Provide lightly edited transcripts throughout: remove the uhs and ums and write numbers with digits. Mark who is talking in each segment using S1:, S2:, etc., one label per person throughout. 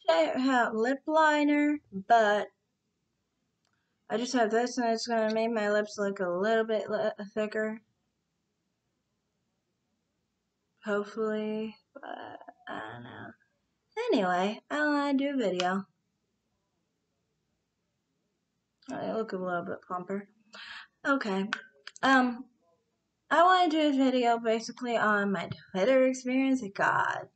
S1: I have lip liner, but I just have this and it's gonna make my lips look a little bit thicker. Hopefully, but I don't know. Anyway, I wanna do a video. I look a little bit plumper. Okay. Um, I want to do a video basically on my Twitter experience. God,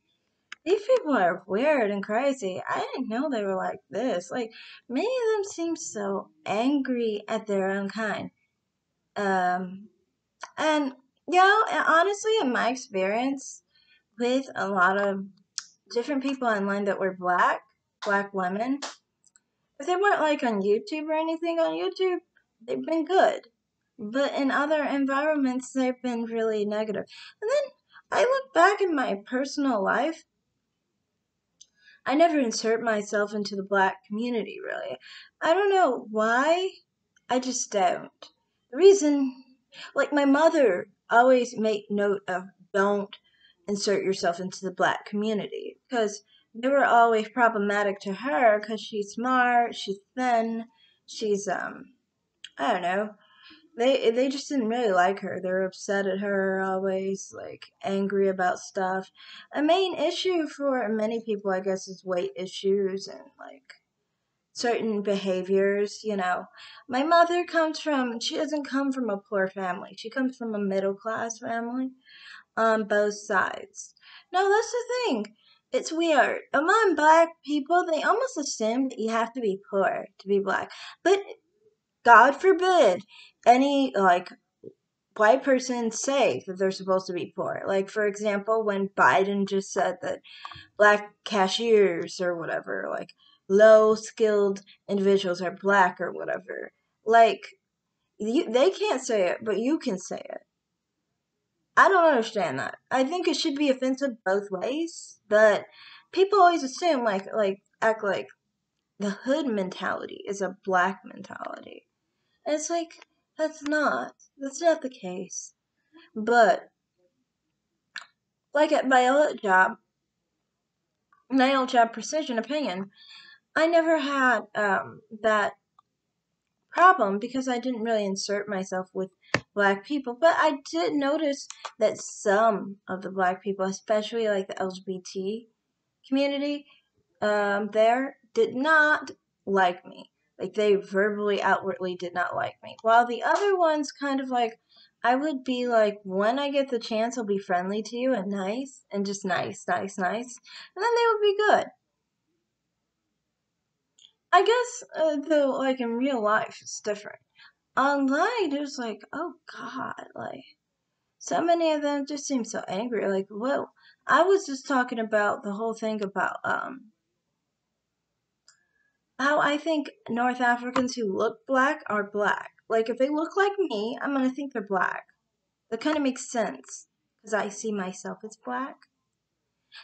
S1: these people are weird and crazy. I didn't know they were like this. Like, many of them seem so angry at their own kind. Um, and, honestly, in my experience with a lot of different people online that were black women, if they weren't like on YouTube or anything on YouTube, they've been good. But in other environments, they've been really negative. And then I look back in my personal life, I never insert myself into the black community, really. I don't know why, I just don't. The reason, like my mother always make note of don't insert yourself into the black community because they were always problematic to her because she's smart, she's thin, she's I don't know, they just didn't really like her. They were upset at her, always like angry about stuff. A main issue for many people, I guess, is weight issues and like certain behaviors. My mother she doesn't come from a poor family. She comes from a middle class family on both sides. No, that's the thing. It's weird. Among black people, they almost assume that you have to be poor to be black. But God forbid any like white person say that they're supposed to be poor. Like, for example, when Biden just said that black cashiers or whatever, like low skilled individuals are black or whatever. Like, they can't say it, but you can say it. I don't understand that. I think it should be offensive both ways, but people always assume act like the hood mentality is a black mentality. And it's like that's not the case. But like at my old job, Precision Opinion, I never had that problem because I didn't really insert myself with black people. But I did notice that some of the black people, especially like the LGBT community, there did not like me. Like they verbally, outwardly did not like me. While the other ones kind of like, I would be like, when I get the chance, I'll be friendly to you and nice, and just nice, nice, nice. And then they would be good. I guess, though, like in real life, it's different. Online, it was like, oh God, like, so many of them just seem so angry. Like, whoa. I was just talking about the whole thing about, how I think North Africans who look black are black. Like, if they look like me, I'm gonna think they're black. That kind of makes sense because I see myself as black.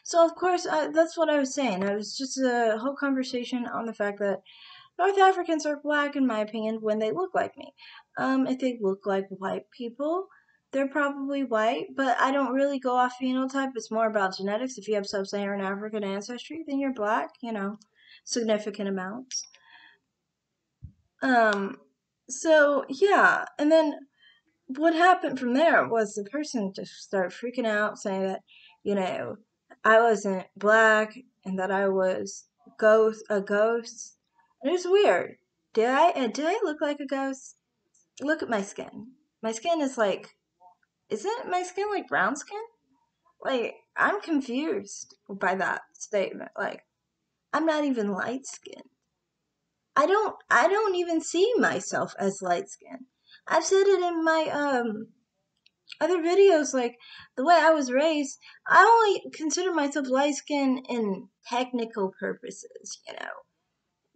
S1: So, of course, that's what I was saying. I was just a whole conversation on the fact that North Africans are black, in my opinion, when they look like me. If they look like white people, they're probably white, but I don't really go off phenotype. It's more about genetics. If you have sub-Saharan African ancestry, then you're black, significant amounts. Um, so yeah, and then what happened from there was the person just started freaking out, saying that, I wasn't black and that I was a ghost. And it was weird. Did I look like a ghost? Look at my skin. My skin is like, isn't my skin like brown skin? Like, I'm confused by that statement. Like, I'm not even light skinned. I don't even see myself as light skinned. I've said it in my other videos, like the way I was raised, I only consider myself light skinned in technical purposes.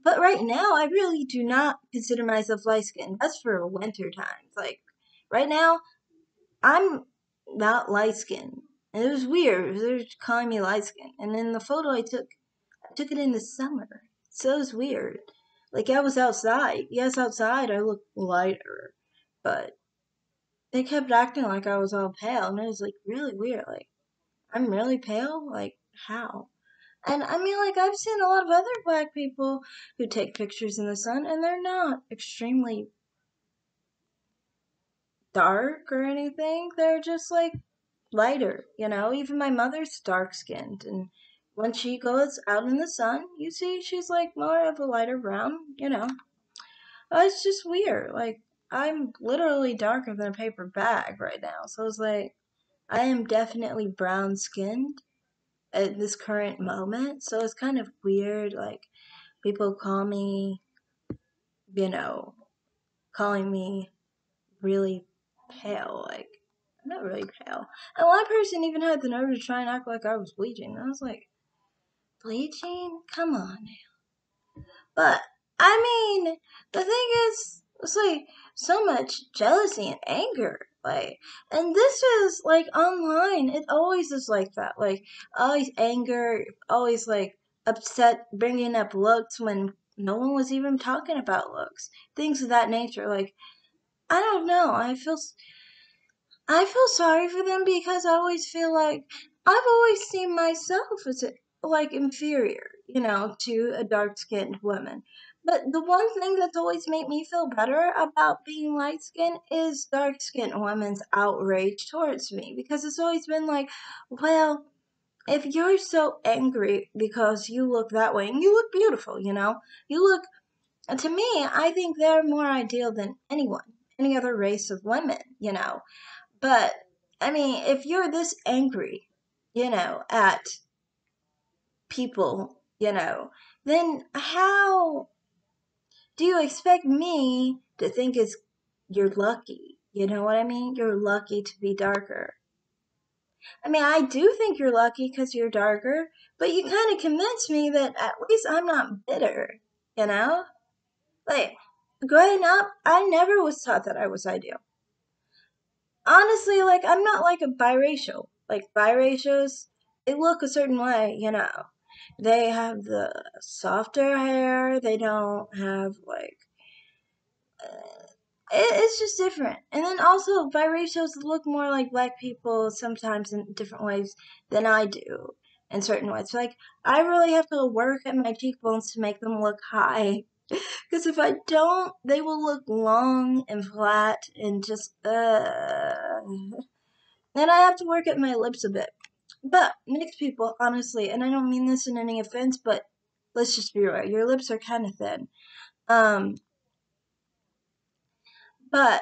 S1: But right now I really do not consider myself light skinned. That's for winter times. Like right now, I'm not light skinned. And it was weird. They were calling me light skinned. And in the photo I took it in the summer. So it was weird. Like I was outside. Yes, outside I look lighter, but they kept acting like I was all pale, and it was like really weird. Like I'm really pale. Like how? And I mean, like, I've seen a lot of other black people who take pictures in the sun, and they're not extremely dark or anything. They're just like lighter, you know. Even my mother's dark skinned, and when she goes out in the sun, you see she's like more of a lighter brown, you know. It's just weird. Like, I'm literally darker than a paper bag right now, so it's like I am definitely brown skinned at this current moment, so it's kind of weird. Like, people call me, you know, calling me really pale. Like, I'm not really pale. And one person even had the nerve to try and act like I was bleaching. I was like, bleaching? Come on. But, I mean, the thing is, it's like so much jealousy and anger. Like, and this is like online. It always is like that. Like, always anger, always like upset, bringing up looks when no one was even talking about looks. Things of that nature. Like, I don't know. I feel sorry for them because I always feel like I've always seen myself as like inferior, you know, to a dark-skinned woman. But the one thing that's always made me feel better about being light-skinned is dark-skinned women's outrage towards me, because it's always been like, well, if you're so angry because you look that way, and you look beautiful, you know, you look, to me, I think they're more ideal than anyone, any other race of women, you know. But, I mean, if you're this angry, you know, at people, you know, then how do you expect me to think you're lucky? You know what I mean? You're lucky to be darker. I mean, I do think you're lucky because you're darker, but you kind of convinced me that at least I'm not bitter, you know? Like, growing up, I never was taught that I was ideal. Honestly, like, I'm not like a biracial. Like, biracials, they look a certain way, you know. They have the softer hair, they don't have, like, it's just different. And then also, biracials look more like black people sometimes in different ways than I do in certain ways. Like, I really have to work at my cheekbones to make them look high. Because if I don't, they will look long and flat and just, and I have to work at my lips a bit. But mixed people, honestly, and I don't mean this in any offense, but let's just be real. Your lips are kind of thin. Um, but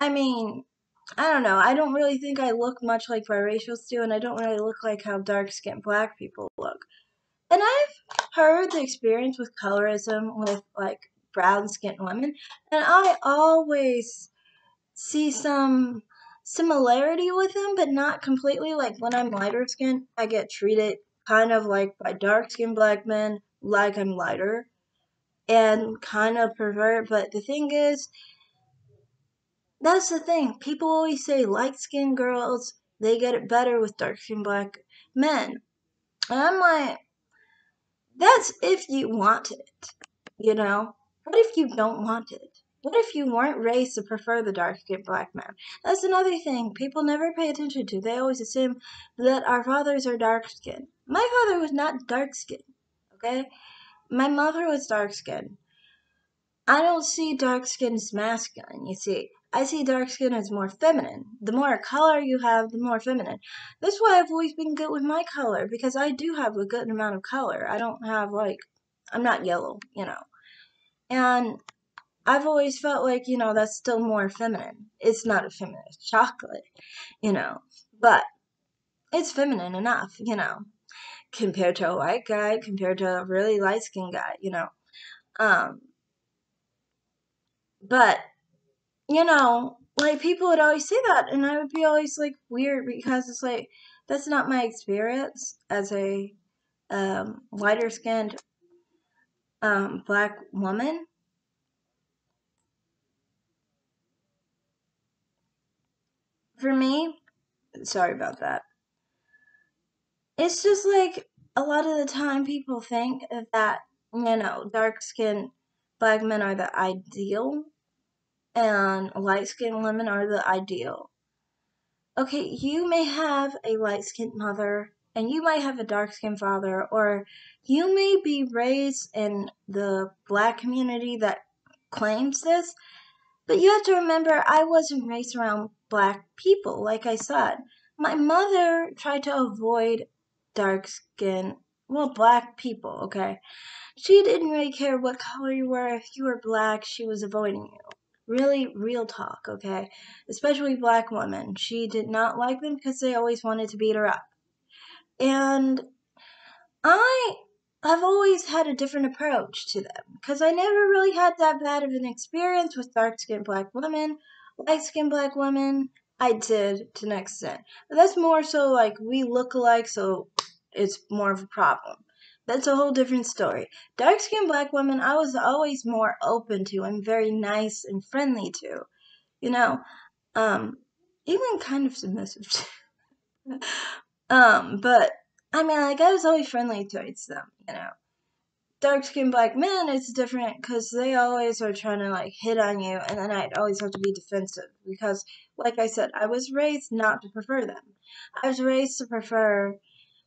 S1: I mean, I don't know. I don't really think I look much like biracials do, and I don't really look like how dark-skinned black people look. And I've heard the experience with colorism with like brown-skinned women, and I always see some similarity with them, but not completely. Like, when I'm lighter skinned, I get treated kind of like by dark skinned black men, like I'm lighter, and kind of pervert. But the thing is, that's the thing. People always say light skinned girls, they get it better with dark skinned black men. And I'm like, that's if you want it, you know? What if you don't want it? What if you weren't raised to prefer the dark-skinned black man? That's another thing people never pay attention to. They always assume that our fathers are dark-skinned. My father was not dark-skinned, okay? My mother was dark-skinned. I don't see dark skin as masculine, you see. I see dark skin as more feminine. The more color you have, the more feminine. That's why I've always been good with my color, because I do have a good amount of color. I don't have, like, I'm not yellow, you know. And I've always felt like, you know, that's still more feminine. It's not a feminist chocolate, you know, but it's feminine enough, you know, compared to a white guy, compared to a really light skinned guy, you know. Um, but you know, like, people would always say that, and I would be always like weird, because it's like that's not my experience as a lighter skinned black woman. For me, sorry about that. It's just like a lot of the time people think that, you know, dark skinned black men are the ideal and light skinned women are the ideal. Okay, you may have a light skinned mother and you might have a dark-skinned father, or you may be raised in the black community that claims this, but you have to remember, I wasn't raised around black people, like I said. My mother tried to avoid black people, okay? She didn't really care what color you were. If you were black, she was avoiding you. Really, real talk, okay? Especially black women. She did not like them because they always wanted to beat her up. And I have always had a different approach to them because I never really had that bad of an experience with dark-skinned black women. Light-skinned black women, I did to an extent. But that's more so like we look alike, so it's more of a problem. That's a whole different story. Dark-skinned black women, I was always more open to and very nice and friendly to. You know, um, even kind of submissive to. But I mean, like, I was always friendly towards them, you know. Dark-skinned black men, it's different because they always are trying to, like, hit on you, and then I'd always have to be defensive because, like I said, I was raised not to prefer them. I was raised to prefer,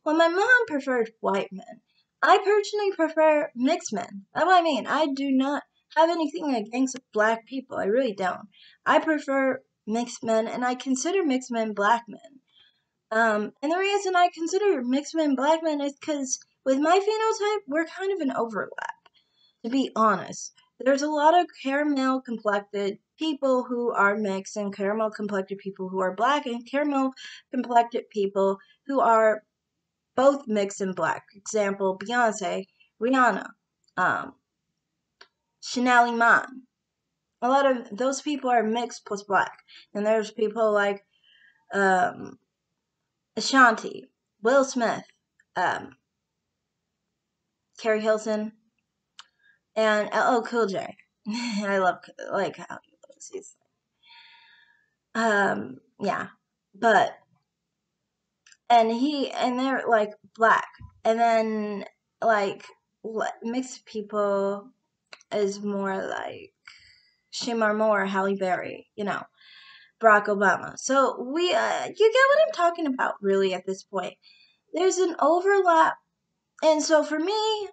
S1: well, my mom preferred white men. I personally prefer mixed men. That's what I mean. I do not have anything against black people. I really don't. I prefer mixed men, and I consider mixed men black men. And the reason I consider mixed men black men is because with my phenotype, we're kind of an overlap, to be honest. There's a lot of caramel complected people who are mixed, and caramel complected people who are black, and caramel complected people who are both mixed and black. Example, Beyonce, Rihanna, um, Chanel Iman. A lot of those people are mixed plus black. And there's people like um, Ashanti, Will Smith, um, Carrie Hilson, and LL Cool J. I love like how he looks. He's yeah, but and they're like black, and then like mixed people is more like Shemar Moore, Halle Berry, you know, Barack Obama. So you get what I'm talking about, really. At this point, there's an overlap, and so for me,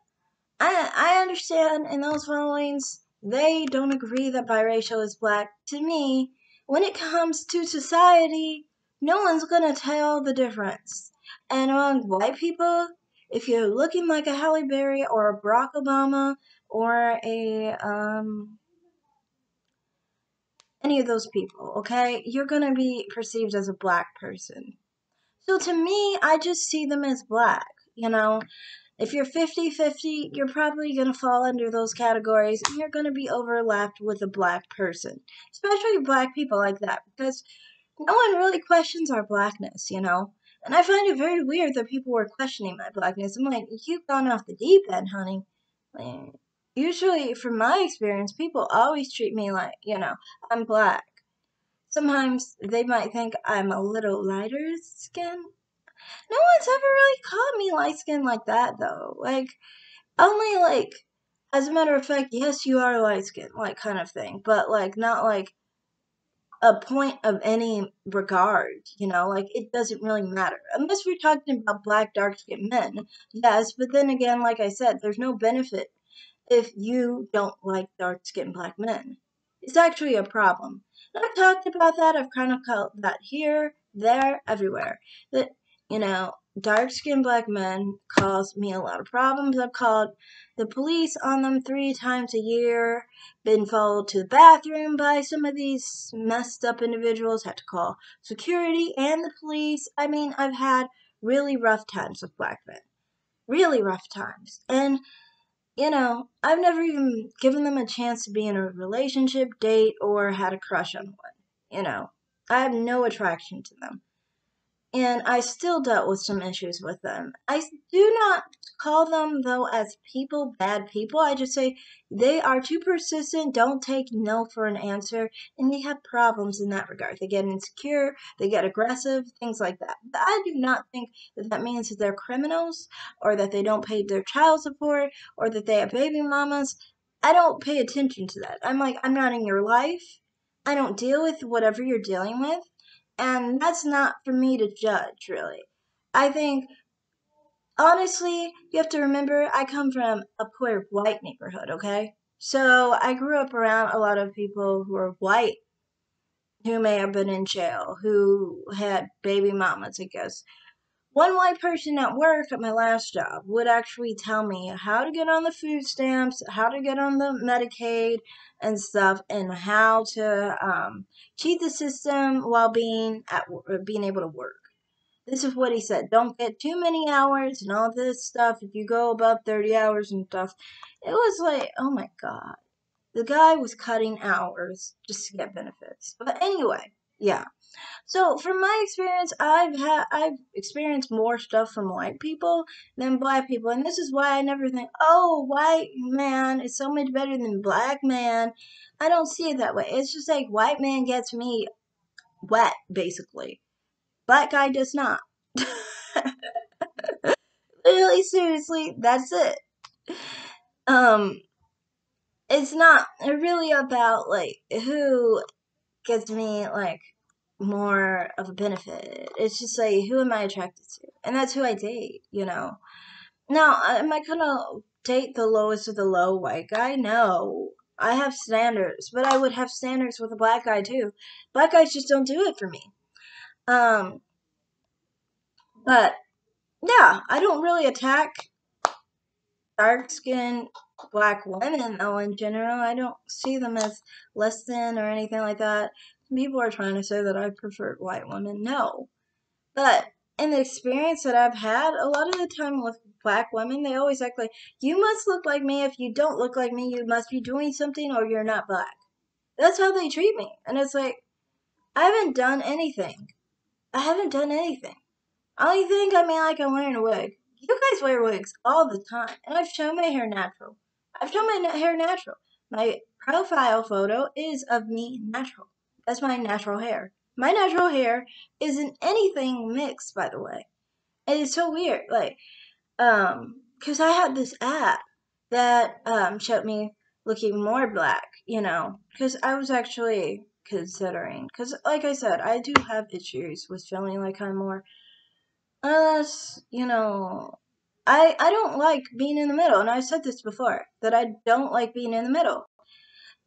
S1: I understand in those followings, they don't agree that biracial is black. To me, when it comes to society, no one's gonna tell the difference. And among white people, if you're looking like a Halle Berry or a Barack Obama or any of those people, okay, you're gonna be perceived as a black person. So to me, I just see them as black, you know? If you're 50-50, you're probably going to fall under those categories and you're going to be overlapped with a black person, especially black people like that, because no one really questions our blackness, you know? And I find it very weird that people were questioning my blackness. I'm like, you've gone off the deep end, honey. Like, usually, from my experience, people always treat me like, you know, I'm black. Sometimes they might think I'm a little lighter skin. No one's ever really called me light skin like that, though. Like, only like, as a matter of fact, yes, you are light skinned, like kind of thing, but like not like a point of any regard, you know, like it doesn't really matter. Unless we're talking about black, dark skinned men, yes, but then again, like I said, there's no benefit if you don't like dark skinned black men. It's actually a problem. And I've talked about that, I've kind of called that here, there, everywhere. That, you know, dark skinned black men cause me a lot of problems. I've called the police on them 3 times a year, been followed to the bathroom by some of these messed up individuals, had to call security and the police. I mean, I've had really rough times with black men. Really rough times. And you know, I've never even given them a chance to be in a relationship, date, or had a crush on one. You know, I have no attraction to them. And I still dealt with some issues with them. I do not call them, though, as people, bad people. I just say they are too persistent, don't take no for an answer, and they have problems in that regard. They get insecure, they get aggressive, things like that. But I do not think that that means that they're criminals, or that they don't pay their child support, or that they have baby mamas. I don't pay attention to that. I'm like, I'm not in your life. I don't deal with whatever you're dealing with. And that's not for me to judge, really. I think Honestly, you have to remember I come from a poor white neighborhood, okay? So I grew up around a lot of people who are white who may have been in jail, who had baby mamas, I guess. One white person at work at my last job would actually tell me how to get on the food stamps, how to get on the Medicaid and stuff, and how to cheat the system while being able to work. This is what he said. Don't get too many hours and all this stuff. If you go above 30 hours and stuff, it was like, oh my God. The guy was cutting hours just to get benefits. But anyway, yeah. So from my experience, I've experienced more stuff from white people than black people, and this is why I never think, oh, white man is so much better than black man. I don't see it that way. It's just like white man gets me wet, basically. Black guy does not. Really, seriously, that's it. Um, it's not really about like who gets me like more of a benefit. It's just like who am I attracted to, and that's who I date. Now, am I gonna date the lowest of the low white guy? No. I have standards, but I would have standards with a black guy too. Black guys just don't do it for me. Um, but yeah, I don't really attack dark skinned black women though in general. I don't see them as less than or anything like that. People are trying to say that I prefer white women. No. But in the experience that I've had, a lot of the time with black women, they always act like, you must look like me. If you don't look like me, you must be doing something or you're not black. That's how they treat me. And it's like, I haven't done anything. I haven't done anything. Only thing I mean, like I'm wearing a wig. You guys wear wigs all the time, and I've shown my hair natural. I've shown my hair natural. My profile photo is of me natural. That's my natural hair. My natural hair isn't anything mixed, by the way. And it's so weird, like, because I had this app that showed me looking more black, because I was actually considering, because like I said, I do have issues with feeling like I'm more unless, I don't like being in the middle, and I said this before, that I don't like being in the middle.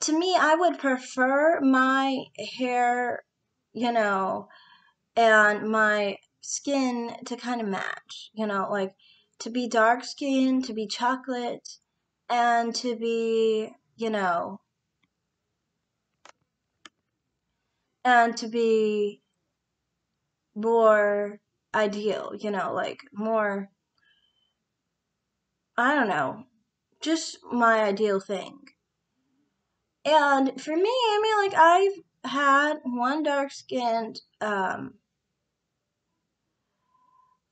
S1: To me, I would prefer my hair, you know, and my skin to kind of match, like to be dark skinned, to be chocolate, and to be, and to be more ideal, like more, I don't know, just my ideal thing. And for me, I mean, like, I've had one dark skinned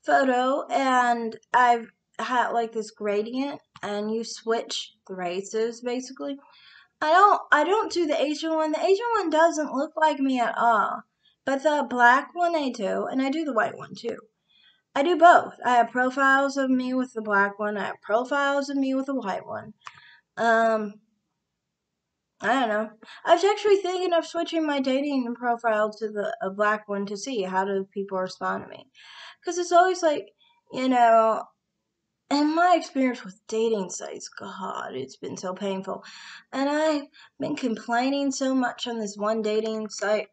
S1: photo, and I've had like this gradient, and you switch the races basically. I don't do the Asian one. The Asian one doesn't look like me at all. But the black one I do, and I do the white one too. I do both. I have profiles of me with the black one. I have profiles of me with the white one. Um, I don't know. I was actually thinking of switching my dating profile to the a black one to see how do people respond to me. Because it's always like, you know, in my experience with dating sites, God, it's been so painful. And I've been complaining so much on this one dating site.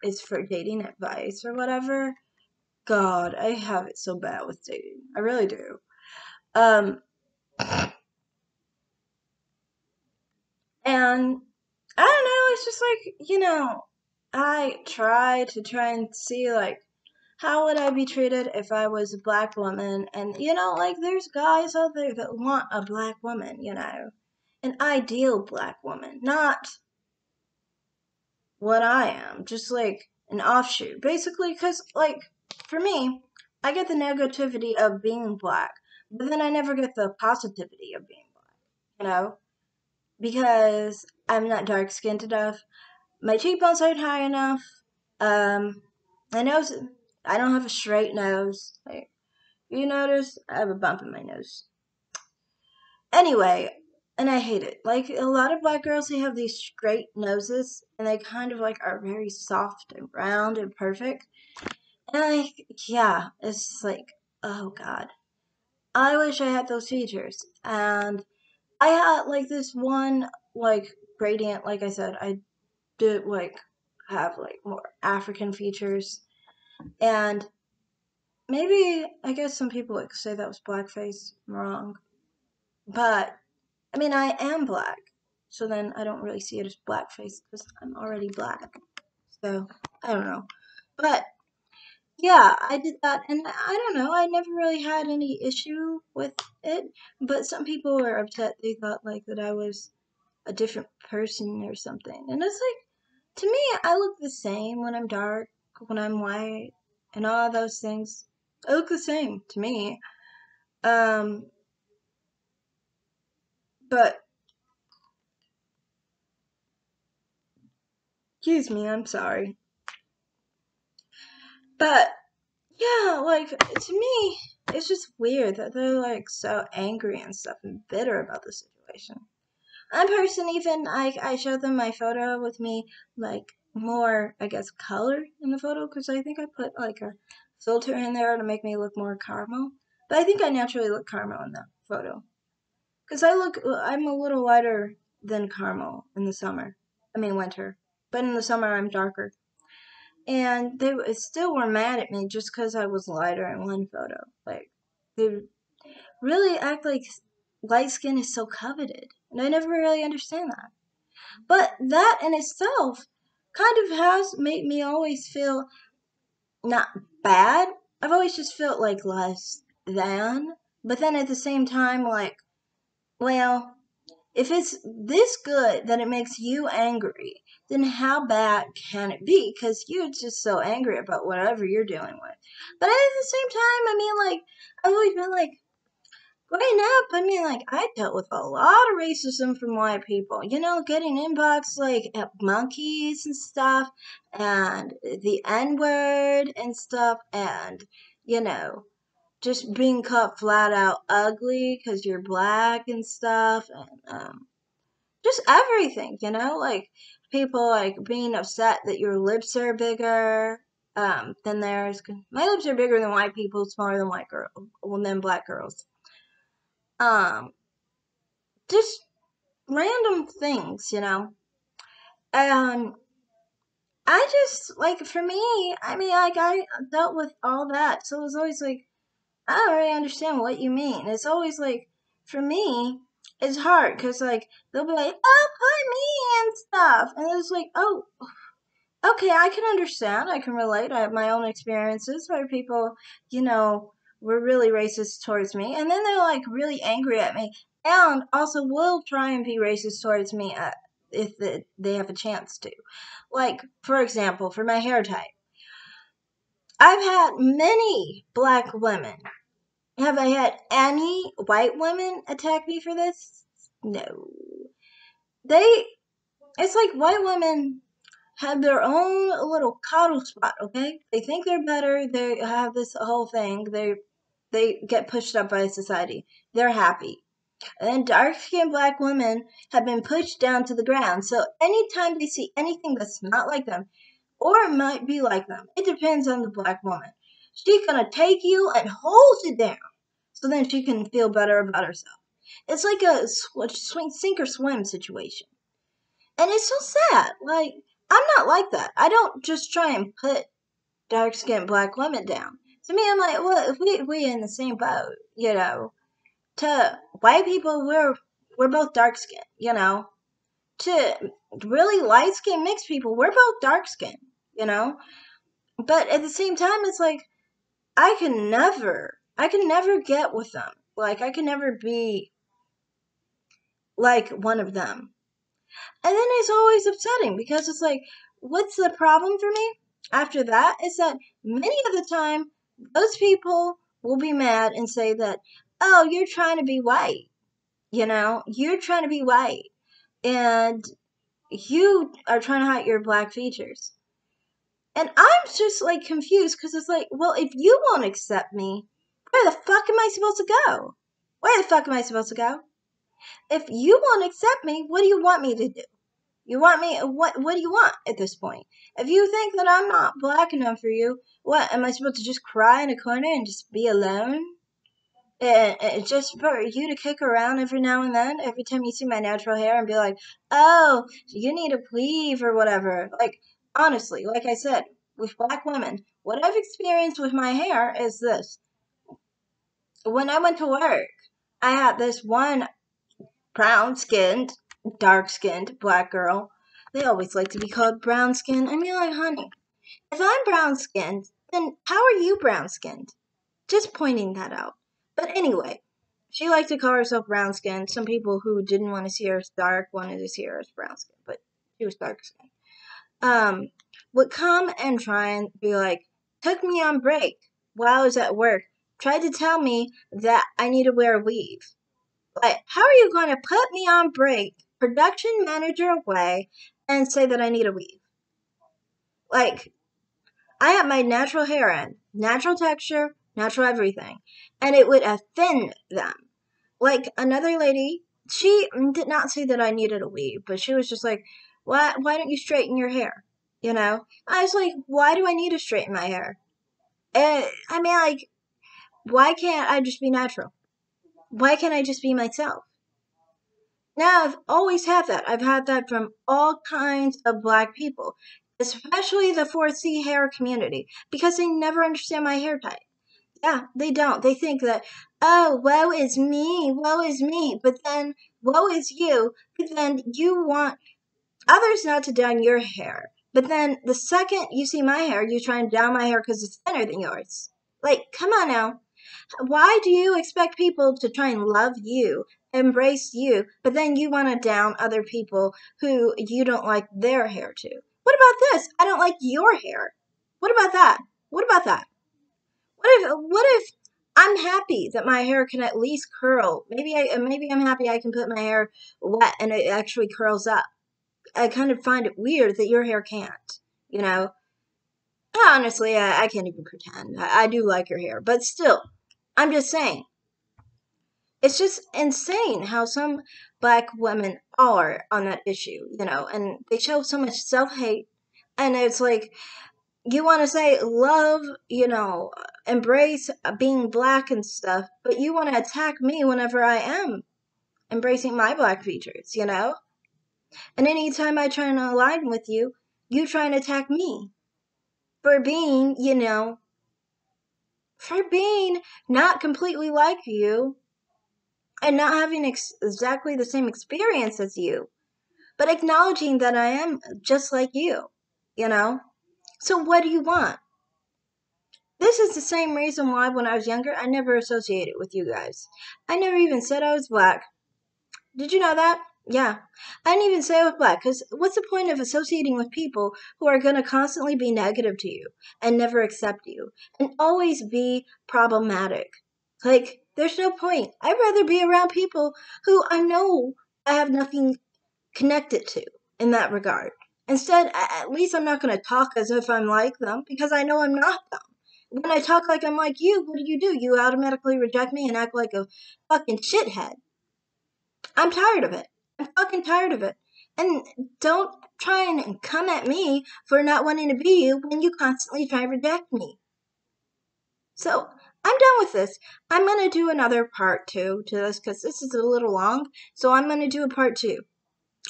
S1: It's for dating advice or whatever. God, I have it so bad with dating. I really do. Um, and I don't know, it's just like, I try and see, like, how would I be treated if I was a black woman? And, like, there's guys out there that want a black woman, an ideal black woman, not what I am, just like an offshoot. Basically, because, like, for me, I get the negativity of being black, but then I never get the positivity of being black, because I'm not dark skinned enough. My cheekbones aren't high enough. Um, my nose, I don't have a straight nose. Like, you notice, I have a bump in my nose. Anyway, and I hate it. Like, a lot of black girls, they have these straight noses, and they kind of, like, are very soft and round and perfect. And, like, yeah, it's just like, oh, God. I wish I had those features. And I had like this one like gradient, like I said, I did like have like more African features. And maybe I guess some people like say that was blackface. I'm wrong. But I mean I am black. So then I don't really see it as blackface because I'm already black. So I don't know. But yeah, I did that, and I don't know, I never really had any issue with it, but some people were upset. They thought, like, that I was a different person or something, and it's like, to me, I look the same when I'm dark, when I'm white, and all those things. I look the same to me. Um, but, excuse me, I'm sorry. But, yeah, like, to me, it's just weird that they're, like, so angry and stuff and bitter about the situation. In person, even I showed them my photo with me like more, I guess, color in the photo because I think I put like a filter in there to make me look more caramel. But I think I naturally look caramel in that photo because I'm a little lighter than caramel in the summer. I mean winter, but in the summer I'm darker. And they still were mad at me just because I was lighter in one photo. Like they really act like light skin is so coveted, and I never really understand that. But that in itself kind of has made me always feel not bad. I've always just felt like less than. But then at the same time, like, well, if it's this good that it makes you angry, then how bad can it be? Because you're just so angry about whatever you're dealing with. But at the same time, I mean, like, I've always been like, growing up, I mean, like, I dealt with a lot of racism from white people. You know, getting inbox, like, at monkeys and stuff, and the N word and stuff, and, you know, just being caught flat out ugly because you're black and stuff, and, just everything, you know? Like, people, like, being upset that your lips are bigger. Than theirs. My lips are bigger than white people, smaller than white girls, than black girls. Um, just random things, you know. And I just like for me, I mean, like I dealt with all that, so it was always like I don't really understand what you mean. It's always like for me, it's hard because like they'll be like, "Oh, put me and stuff," and it's like, "Oh, okay, I can understand. I can relate. I have my own experiences where people, you know, were really racist towards me, and then they're like really angry at me, and also will try and be racist towards me if they have a chance to. Like, for example, for my hair type, I've had many black women. Have I had any white women attack me for this? No. They, it's like white women have their own little coddle spot, okay? They think they're better. They have this whole thing. They get pushed up by society. They're happy. And then dark-skinned black women have been pushed down to the ground. So anytime they see anything that's not like them, or might be like them, it depends on the black woman. She's gonna take you and hold you down, so then she can feel better about herself. It's like a swing, sink or swim situation. And it's so sad. Like, I'm not like that. I don't just try and put dark skinned black women down. To me, I'm like, well, if we in the same boat, you know. To white people, we're both dark skinned, you know. To really light skinned mixed people, we're both dark skinned, you know. But at the same time, it's like I can never get with them. Like I can never be like one of them. And then it's always upsetting because it's like, what's the problem for me? After that is that many of the time, those people will be mad and say that, oh, you're trying to be white. You know, you're trying to be white. And you are trying to hide your black features. And I'm just like confused because it's like, well, if you won't accept me, where the fuck am I supposed to go? Where the fuck am I supposed to go? If you won't accept me, what do you want me to do? You want me what do you want at this point? If you think that I'm not black enough for you, what am I supposed to just cry in a corner and just be alone? And just for you to kick around every now and then, every time you see my natural hair and be like, oh, you need a weave or whatever. Like, honestly, like I said, with black women, what I've experienced with my hair is this. When I went to work, I had this one brown skinned, dark skinned black girl. They always like to be called brown skinned. I mean, like, honey, if I'm brown skinned, then how are you brown skinned? Just pointing that out. But anyway, she liked to call herself brown skinned. Some people who didn't want to see her as dark wanted to see her as brown skinned, but she was dark skinned. Would come and try and be like, took me on break while I was at work, tried to tell me that I need to wear a weave. Like, how are you going to put me on break, production manager away, and say that I need a weave? Like, I have my natural hair in, natural texture, natural everything, and it would offend them. Like, another lady, she did not say that I needed a weave, but she was just like, why don't you straighten your hair? You know? I was like, why do I need to straighten my hair? I mean, like, why can't I just be natural? Why can't I just be myself? Now, I've always had that. I've had that from all kinds of black people, especially the 4C hair community, because they never understand my hair type. Yeah, they don't. They think that, oh, woe is me, woe is me. But then, woe is you. But then you want others not to down your hair. But then the second you see my hair, you try and down my hair because it's thinner than yours. Like, come on now. Why do you expect people to try and love you, embrace you, but then you want to down other people who you don't like their hair to? What about this? I don't like your hair. What about that? What about that? What if I'm happy that my hair can at least curl? Maybe I'm happy I can put my hair wet and it actually curls up. I kind of find it weird that your hair can't. You know, honestly, I can't even pretend. I do like your hair, but still, I'm just saying. It's just insane how some black women are on that issue, and they show so much self hate. And it's like, you want to say love, embrace being black and stuff, but you want to attack me whenever I am embracing my black features. And anytime I try and align with you, you try and attack me for being not completely like you and not having exactly the same experience as you, but acknowledging that I am just like you. So what do you want? This is the same reason why when I was younger, I never associated with you guys. I never even said I was black. Did you know that? Yeah. I didn't even say I was black, because what's the point of associating with people who are going to constantly be negative to you and never accept you and always be problematic? Like, there's no point. I'd rather be around people who I know I have nothing connected to in that regard. Instead, at least I'm not going to talk as if I'm like them, because I know I'm not them. When I talk like I'm like you, what do? You automatically reject me and act like a fucking shithead. I'm tired of it. I'm fucking tired of it. And don't try and come at me for not wanting to be you when you constantly try to reject me. So, I'm done with this. I'm going to do another part 2 to this because this is a little long. So I'm going to do a part 2.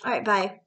S1: Alright, bye.